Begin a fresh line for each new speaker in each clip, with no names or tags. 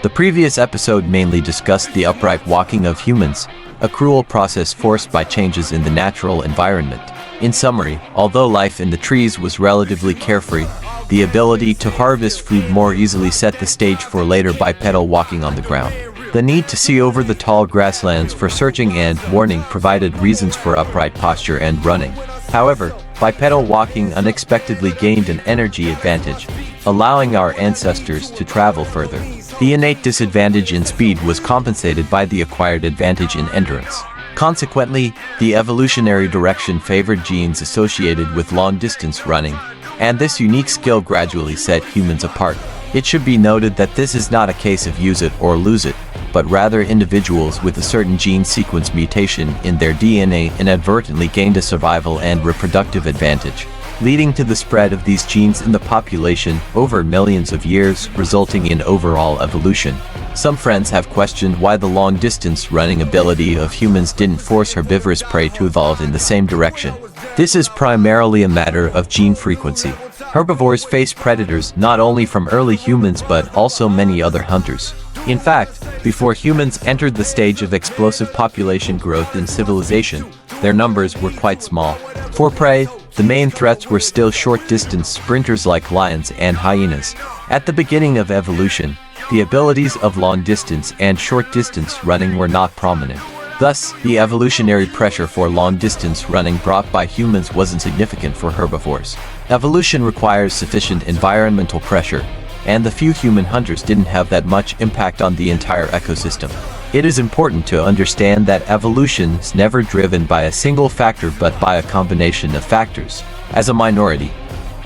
The previous episode mainly discussed the upright walking of humans, a cruel process forced by changes in the natural environment. In summary, although life in the trees was relatively carefree, the ability to harvest food more easily set the stage for later bipedal walking on the ground. The need to see over the tall grasslands for searching and warning provided reasons for upright posture and running. However, bipedal walking unexpectedly gained an energy advantage, allowing our ancestors to travel further. The innate disadvantage in speed was compensated by the acquired advantage in endurance. Consequently, the evolutionary direction favored genes associated with long-distance running, and this unique skill gradually set humans apart. It should be noted that this is not a case of use it or lose it, but rather individuals with a certain gene sequence mutation in their DNA inadvertently gained a survival and reproductive advantage, leading to the spread of these genes in the population over millions of years, resulting in overall evolution. Some friends have questioned why the long-distance running ability of humans didn't force herbivorous prey to evolve in the same direction. This is primarily a matter of gene frequency. Herbivores face predators not only from early humans but also many other hunters. In fact, before humans entered the stage of explosive population growth in civilization, their numbers were quite small. For prey, the main threats were still short-distance sprinters like lions and hyenas. At the beginning of evolution, the abilities of long-distance and short-distance running were not prominent. Thus, the evolutionary pressure for long-distance running brought by humans wasn't significant for herbivores. Evolution requires sufficient environmental pressure, and the few human hunters didn't have that much impact on the entire ecosystem. It is important to understand that evolution is never driven by a single factor but by a combination of factors. As a minority,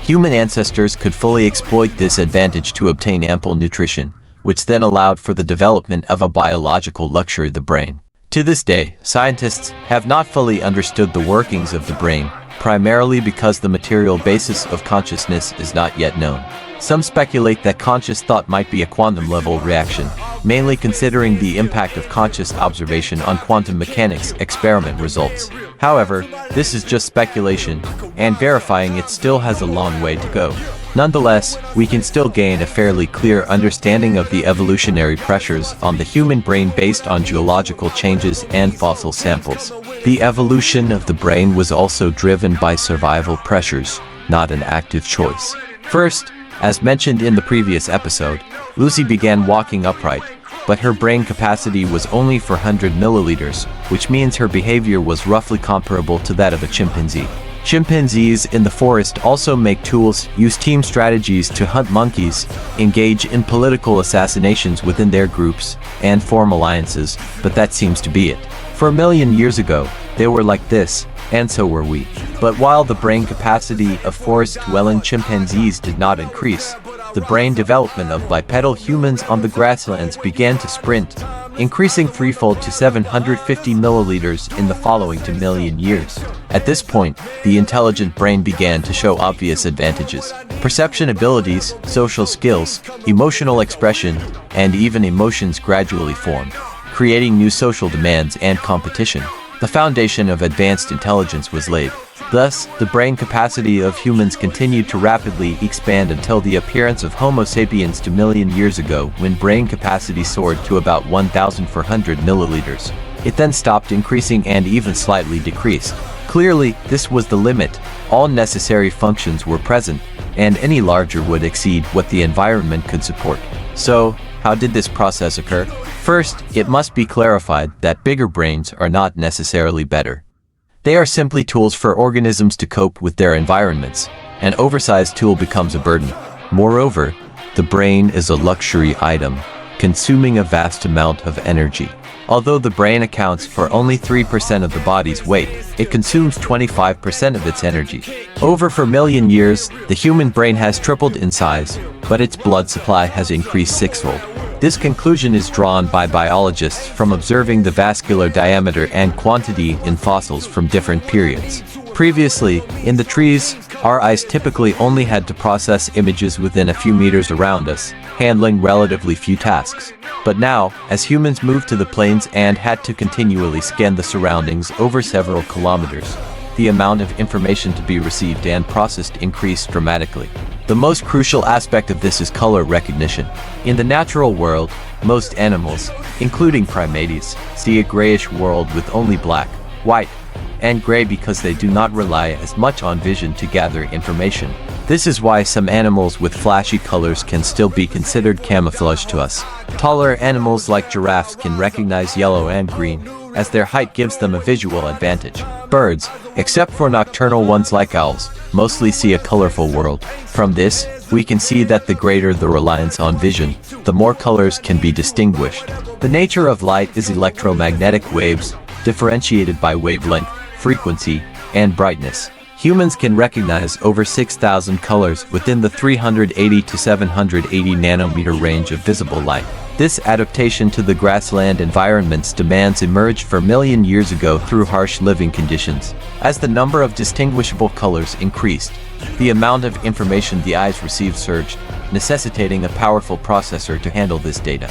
human ancestors could fully exploit this advantage to obtain ample nutrition, which then allowed for the development of a biological luxury, the brain. To this day, scientists have not fully understood the workings of the brain, primarily because the material basis of consciousness is not yet known. Some speculate that conscious thought might be a quantum-level reaction, mainly considering the impact of conscious observation on quantum mechanics experiment results. However, this is just speculation, and verifying it still has a long way to go. Nonetheless, we can still gain a fairly clear understanding of the evolutionary pressures on the human brain based on geological changes and fossil samples. The evolution of the brain was also driven by survival pressures, not an active choice. First, as mentioned in the previous episode, Lucy began walking upright, but her brain capacity was only 400 milliliters, which means her behavior was roughly comparable to that of a chimpanzee. Chimpanzees in the forest also make tools, use team strategies to hunt monkeys, engage in political assassinations within their groups, and form alliances, but that seems to be it. For a million years ago, they were like this, and so were we. But while the brain capacity of forest-dwelling chimpanzees did not increase, the brain development of bipedal humans on the grasslands began to sprint, increasing threefold to 750 milliliters in the following 2 million years. At this point, the intelligent brain began to show obvious advantages. Perception abilities, social skills, emotional expression, and even emotions gradually formed, creating new social demands and competition. The foundation of advanced intelligence was laid. Thus, the brain capacity of humans continued to rapidly expand until the appearance of Homo sapiens 2 million years ago, when brain capacity soared to about 1,400 milliliters. It then stopped increasing and even slightly decreased. Clearly, this was the limit. All necessary functions were present, and any larger would exceed what the environment could support. So, how did this process occur? First, it must be clarified that bigger brains are not necessarily better. They are simply tools for organisms to cope with their environments. An oversized tool becomes a burden. Moreover, the brain is a luxury item, consuming a vast amount of energy. Although the brain accounts for only 3% of the body's weight, it consumes 25% of its energy. Over 4 million years, the human brain has tripled in size, but its blood supply has increased 6-fold. This conclusion is drawn by biologists from observing the vascular diameter and quantity in fossils from different periods. Previously, in the trees, our eyes typically only had to process images within a few meters around us, handling relatively few tasks. But now, as humans moved to the plains and had to continually scan the surroundings over several kilometers, the amount of information to be received and processed increased dramatically. The most crucial aspect of this is color recognition. In the natural world, most animals, including primates, see a grayish world with only black, white, and gray because they do not rely as much on vision to gather information. This is why some animals with flashy colors can still be considered camouflage to us. Taller animals like giraffes can recognize yellow and green, as their height gives them a visual advantage. Birds, except for nocturnal ones like owls, mostly see a colorful world. From this, we can see that the greater the reliance on vision, the more colors can be distinguished. The nature of light is electromagnetic waves, differentiated by wavelength, frequency, and brightness. Humans can recognize over 6,000 colors within the 380 to 780 nanometer range of visible light. This adaptation to the grassland environment's demands emerged for a million years ago through harsh living conditions. As the number of distinguishable colors increased, the amount of information the eyes received surged, necessitating a powerful processor to handle this data.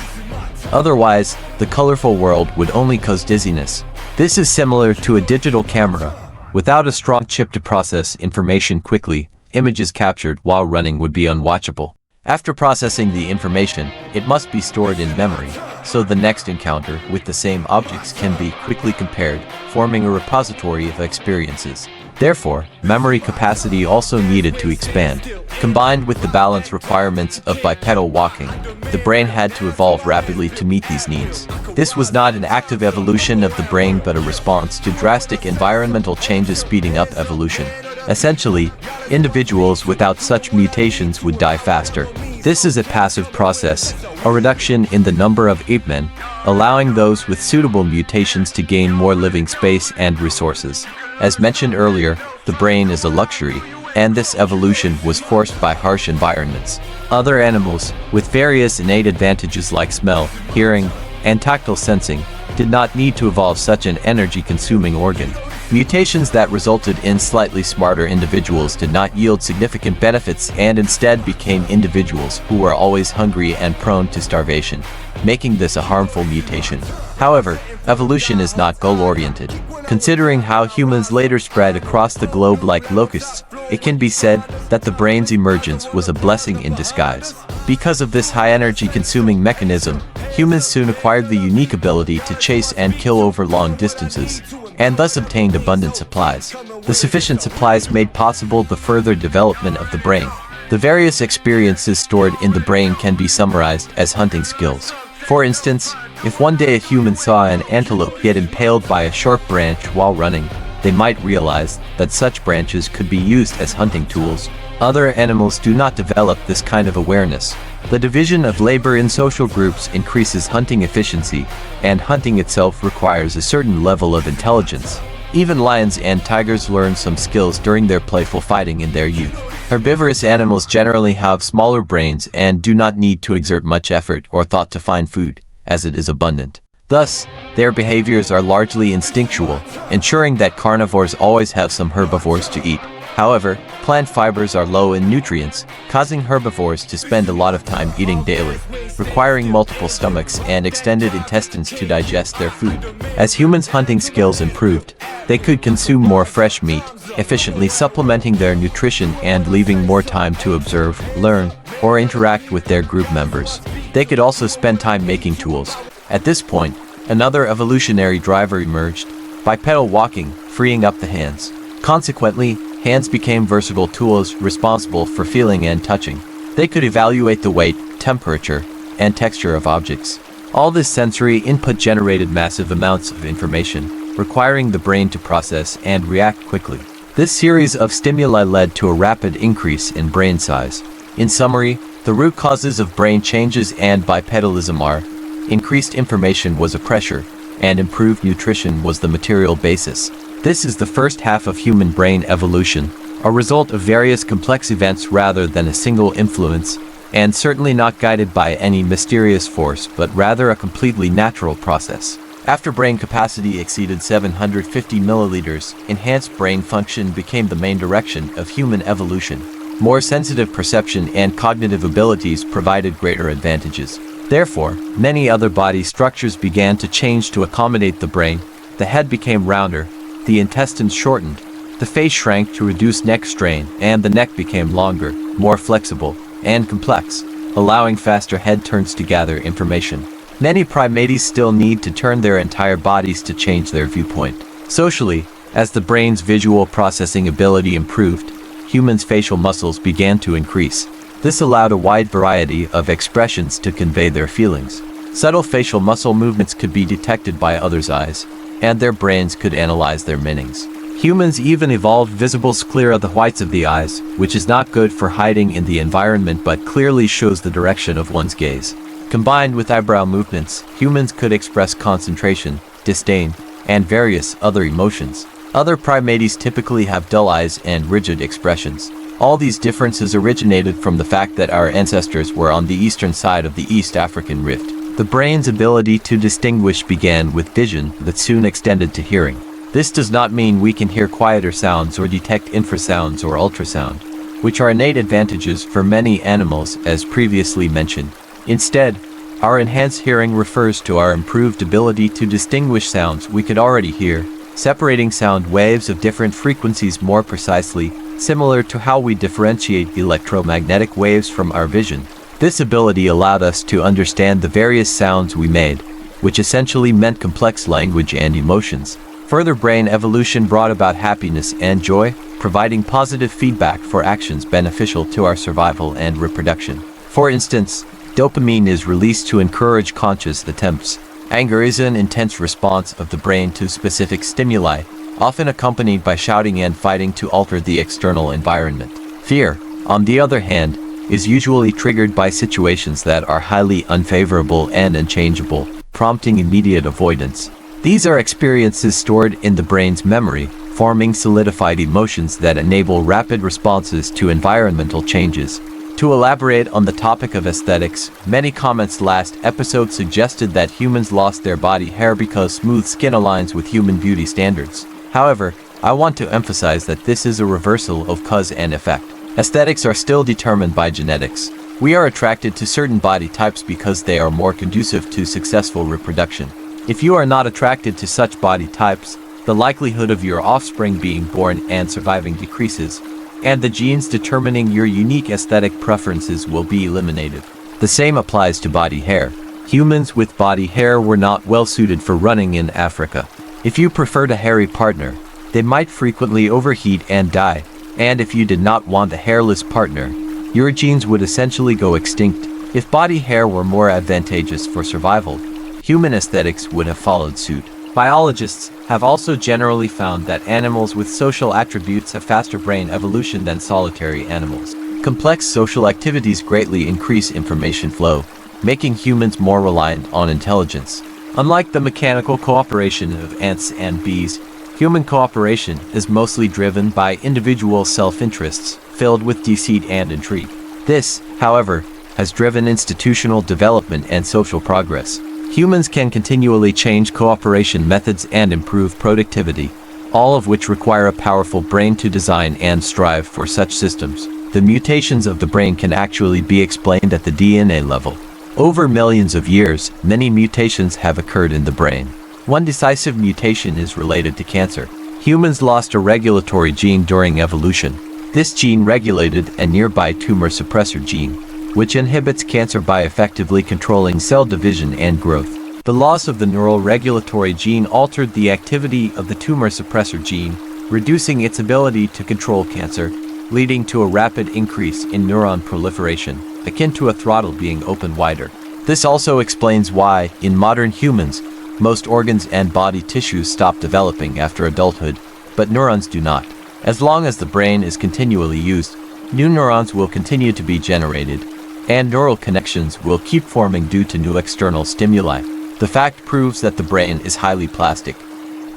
Otherwise, the colorful world would only cause dizziness. This is similar to a digital camera. Without a strong chip to process information quickly, images captured while running would be unwatchable. After processing the information, it must be stored in memory, so the next encounter with the same objects can be quickly compared, forming a repository of experiences. Therefore, memory capacity also needed to expand. Combined with the balance requirements of bipedal walking, the brain had to evolve rapidly to meet these needs. This was not an active evolution of the brain but a response to drastic environmental changes speeding up evolution. Essentially, individuals without such mutations would die faster. This is a passive process, a reduction in the number of ape men, allowing those with suitable mutations to gain more living space and resources. As mentioned earlier, the brain is a luxury, and this evolution was forced by harsh environments. Other animals, with various innate advantages like smell, hearing, and tactile sensing, did not need to evolve such an energy-consuming organ. Mutations that resulted in slightly smarter individuals did not yield significant benefits and instead became individuals who were always hungry and prone to starvation, making this a harmful mutation. However, evolution is not goal-oriented. Considering how humans later spread across the globe like locusts, it can be said that the brain's emergence was a blessing in disguise. Because of this high-energy consuming mechanism, humans soon acquired the unique ability to chase and kill over long distances, and thus obtained abundant supplies. The sufficient supplies made possible the further development of the brain. The various experiences stored in the brain can be summarized as hunting skills. For instance, if one day a human saw an antelope get impaled by a sharp branch while running, they might realize that such branches could be used as hunting tools. Other animals do not develop this kind of awareness. The division of labor in social groups increases hunting efficiency, and hunting itself requires a certain level of intelligence. Even lions and tigers learn some skills during their playful fighting in their youth. Herbivorous animals generally have smaller brains and do not need to exert much effort or thought to find food, as it is abundant. Thus, their behaviors are largely instinctual, ensuring that carnivores always have some herbivores to eat. However, plant fibers are low in nutrients, causing herbivores to spend a lot of time eating daily, requiring multiple stomachs and extended intestines to digest their food. As humans' hunting skills improved, they could consume more fresh meat, efficiently supplementing their nutrition and leaving more time to observe, learn, or interact with their group members. They could also spend time making tools. At this point, another evolutionary driver emerged: bipedal walking, freeing up the hands. Consequently, hands became versatile tools responsible for feeling and touching. They could evaluate the weight, temperature, and texture of objects. All this sensory input generated massive amounts of information, requiring the brain to process and react quickly. This series of stimuli led to a rapid increase in brain size. In summary, the root causes of brain changes and bipedalism are: increased information was a pressure, and improved nutrition was the material basis. This is the first half of human brain evolution, a result of various complex events rather than a single influence, and certainly not guided by any mysterious force but rather a completely natural process. After brain capacity exceeded 750 milliliters, enhanced brain function became the main direction of human evolution. More sensitive perception and cognitive abilities provided greater advantages. Therefore, many other body structures began to change to accommodate the brain. The head became rounder, the intestines shortened, The face shrank to reduce neck strain, and the neck became longer, more flexible, and complex, allowing faster head turns to gather information. Many primates still need to turn their entire bodies to change their viewpoint. Socially, as the brain's visual processing ability improved, humans' facial muscles began to increase. This allowed a wide variety of expressions to convey their feelings. Subtle facial muscle movements could be detected by others' eyes, and their brains could analyze their meanings. Humans even evolved visible sclera of the whites of the eyes, which is not good for hiding in the environment but clearly shows the direction of one's gaze. Combined with eyebrow movements, humans could express concentration, disdain, and various other emotions. Other primates typically have dull eyes and rigid expressions. All these differences originated from the fact that our ancestors were on the eastern side of the East African Rift. The brain's ability to distinguish began with vision that soon extended to hearing. This does not mean we can hear quieter sounds or detect infrasounds or ultrasound, which are innate advantages for many animals as previously mentioned. Instead, our enhanced hearing refers to our improved ability to distinguish sounds we could already hear, separating sound waves of different frequencies more precisely, similar to how we differentiate electromagnetic waves from our vision. This ability allowed us to understand the various sounds we made, which essentially meant complex language and emotions. Further brain evolution brought about happiness and joy, providing positive feedback for actions beneficial to our survival and reproduction. For instance, dopamine is released to encourage conscious attempts. Anger is an intense response of the brain to specific stimuli, often accompanied by shouting and fighting to alter the external environment. Fear, on the other hand, is usually triggered by situations that are highly unfavorable and unchangeable, prompting immediate avoidance. These are experiences stored in the brain's memory, forming solidified emotions that enable rapid responses to environmental changes. To elaborate on the topic of aesthetics, many comments last episode suggested that humans lost their body hair because smooth skin aligns with human beauty standards. However, I want to emphasize that this is a reversal of cause and effect. Aesthetics are still determined by genetics. We are attracted to certain body types because they are more conducive to successful reproduction. If you are not attracted to such body types, the likelihood of your offspring being born and surviving decreases, and the genes determining your unique aesthetic preferences will be eliminated. The same applies to body hair. Humans with body hair were not well suited for running in Africa. If you preferred a hairy partner, they might frequently overheat and die, and if you did not want a hairless partner, your genes would essentially go extinct. If body hair were more advantageous for survival, human aesthetics would have followed suit. Biologists have also generally found that animals with social attributes have faster brain evolution than solitary animals. Complex social activities greatly increase information flow, making humans more reliant on intelligence. Unlike the mechanical cooperation of ants and bees, human cooperation is mostly driven by individual self-interests, filled with deceit and intrigue. This, however, has driven institutional development and social progress. Humans can continually change cooperation methods and improve productivity, all of which require a powerful brain to design and strive for such systems. The mutations of the brain can actually be explained at the DNA level. Over millions of years, many mutations have occurred in the brain. One decisive mutation is related to cancer. Humans lost a regulatory gene during evolution. This gene regulated a nearby tumor suppressor gene, which inhibits cancer by effectively controlling cell division and growth. The loss of the neural regulatory gene altered the activity of the tumor suppressor gene, reducing its ability to control cancer, leading to a rapid increase in neuron proliferation, akin to a throttle being opened wider. This also explains why, in modern humans, most organs and body tissues stop developing after adulthood, but neurons do not. As long as the brain is continually used, new neurons will continue to be generated, and neural connections will keep forming due to new external stimuli. The fact proves that the brain is highly plastic.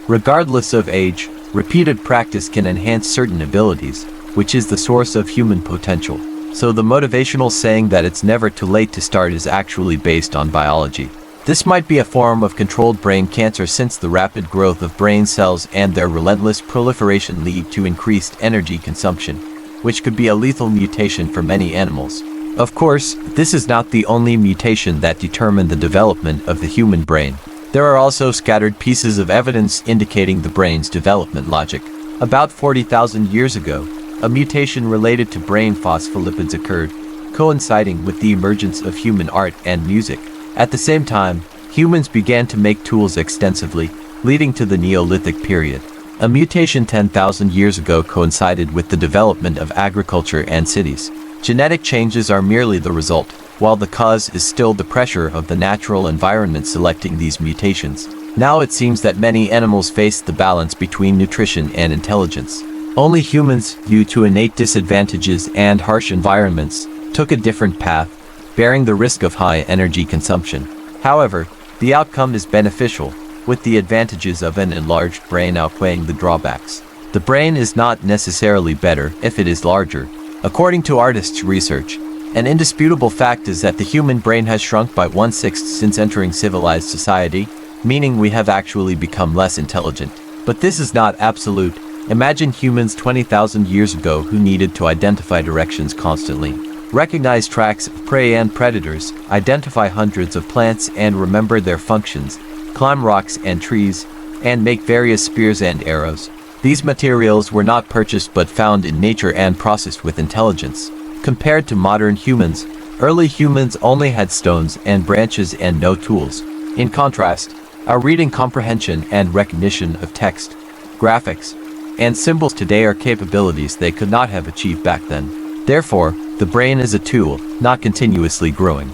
Regardless of age, repeated practice can enhance certain abilities, which is the source of human potential. So the motivational saying that it's never too late to start is actually based on biology. This might be a form of controlled brain cancer since the rapid growth of brain cells and their relentless proliferation lead to increased energy consumption, which could be a lethal mutation for many animals. Of course, this is not the only mutation that determined the development of the human brain. There are also scattered pieces of evidence indicating the brain's development logic. About 40,000 years ago, a mutation related to brain phospholipids occurred, coinciding with the emergence of human art and music. At the same time, humans began to make tools extensively, leading to the Neolithic period. A mutation 10,000 years ago coincided with the development of agriculture and cities. Genetic changes are merely the result, while the cause is still the pressure of the natural environment selecting these mutations. Now it seems that many animals face the balance between nutrition and intelligence. Only humans, due to innate disadvantages and harsh environments, took a different path, bearing the risk of high energy consumption. However, the outcome is beneficial, with the advantages of an enlarged brain outweighing the drawbacks. The brain is not necessarily better if it is larger. According to artists' research, an indisputable fact is that the human brain has shrunk by 1/6 since entering civilized society, meaning we have actually become less intelligent. But this is not absolute. Imagine humans 20,000 years ago who needed to identify directions constantly, recognize tracks of prey and predators, identify hundreds of plants and remember their functions, climb rocks and trees, and make various spears and arrows. These materials were not purchased but found in nature and processed with intelligence. Compared to modern humans, early humans only had stones and branches and no tools. In contrast, our reading comprehension and recognition of text, graphics, and symbols today are capabilities they could not have achieved back then. Therefore, the brain is a tool, not continuously growing.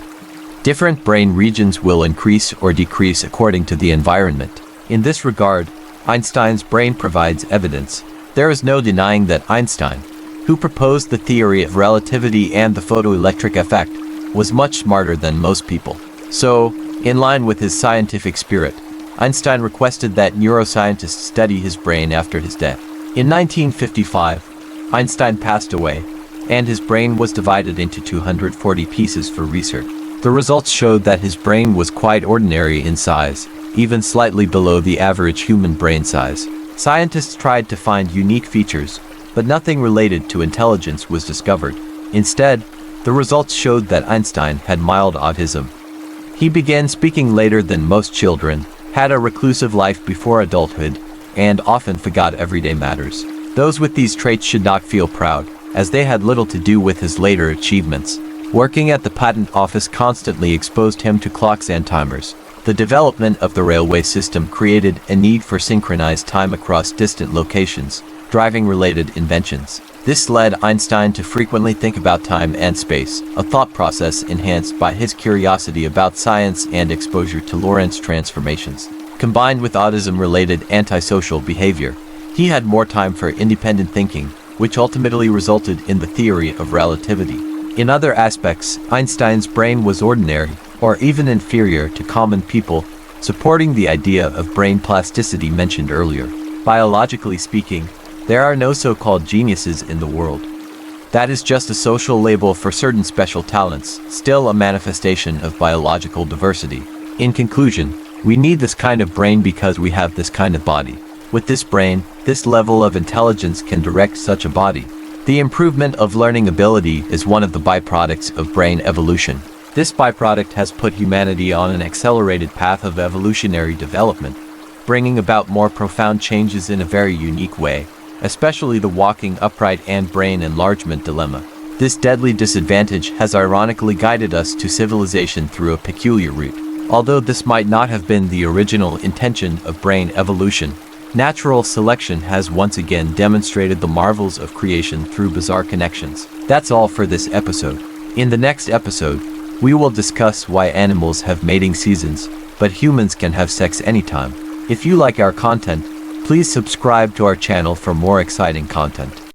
Different brain regions will increase or decrease according to the environment. In this regard, Einstein's brain provides evidence. There is no denying that Einstein, who proposed the theory of relativity and the photoelectric effect, was much smarter than most people. So, in line with his scientific spirit, Einstein requested that neuroscientists study his brain after his death. In 1955, Einstein passed away, and his brain was divided into 240 pieces for research. The results showed that his brain was quite ordinary in size, even slightly below the average human brain size. Scientists tried to find unique features, but nothing related to intelligence was discovered. Instead, the results showed that Einstein had mild autism. He began speaking later than most children, had a reclusive life before adulthood, and often forgot everyday matters. Those with these traits should not feel proud, as they had little to do with his later achievements. Working at the patent office constantly exposed him to clocks and timers. The development of the railway system created a need for synchronized time across distant locations, driving related inventions. This led Einstein to frequently think about time and space, a thought process enhanced by his curiosity about science and exposure to Lorentz transformations. Combined with autism-related antisocial behavior, he had more time for independent thinking, which ultimately resulted in the theory of relativity. In other aspects, Einstein's brain was ordinary, or even inferior to common people, supporting the idea of brain plasticity mentioned earlier. Biologically speaking, there are no so-called geniuses in the world. That is just a social label for certain special talents, still a manifestation of biological diversity. In conclusion, we need this kind of brain because we have this kind of body. With this brain, this level of intelligence can direct such a body. The improvement of learning ability is one of the byproducts of brain evolution. This byproduct has put humanity on an accelerated path of evolutionary development, bringing about more profound changes in a very unique way, especially the walking upright and brain enlargement dilemma. This deadly disadvantage has ironically guided us to civilization through a peculiar route. Although this might not have been the original intention of brain evolution, natural selection has once again demonstrated the marvels of creation through bizarre connections. That's all for this episode. In the next episode, we will discuss why animals have mating seasons, but humans can have sex anytime. If you like our content, please subscribe to our channel for more exciting content.